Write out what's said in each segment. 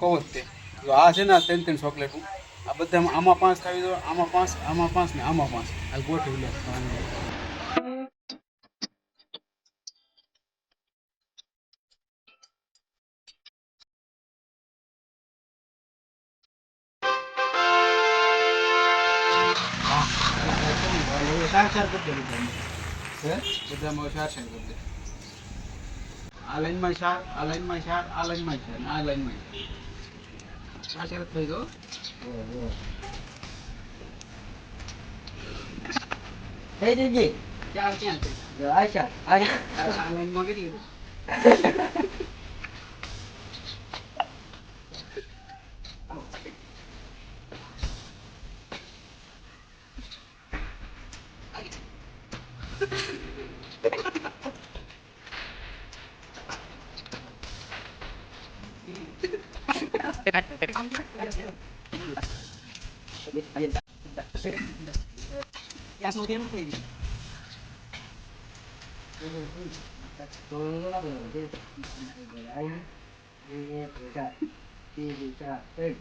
કહું જ તે જો આ છે ને આ ત્રણ ત્રણ ચોકલેટું આ બધામાં આમાં 5 ખાવી દો આમાં 5 આમાં 5 ને આમાં 5 આ ગોઠવી લે બધામાં 4 કરી દે આ લાઈનમાં 4 આ લાઈનમાં 4 આ લાઈનમાં 4 આ લાઈનમાં 4 થઈ ગયો Hey Didi, 4 ક્યાં છે Aisyah, Aisyah. આ લાઈનમાં કેટલી Yang mau dia mesti. Tôi nó được chứ. Anh đi chạy đi chạy đi.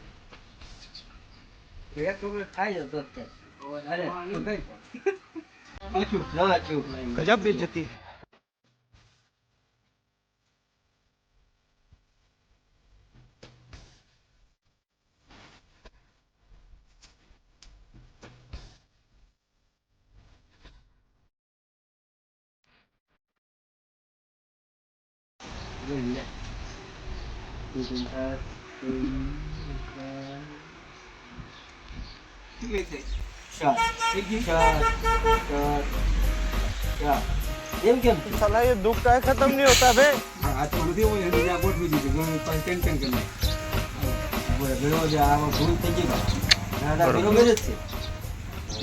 Cái tôi thấy được được. Đây này, đây. Nó chụp. ગજબ બેઇજ્જતી કેટલી થઈ Em kìa. साला ये दुख का खत्म नहीं होता बे આ તો બધી હોય ને આ ગોઠવી દીધી ગમે પછી ટેન્શન કરી Vừa vừa giờ mà vui thế chứ. Là vừa vừa được chứ.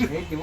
Đấy chứ.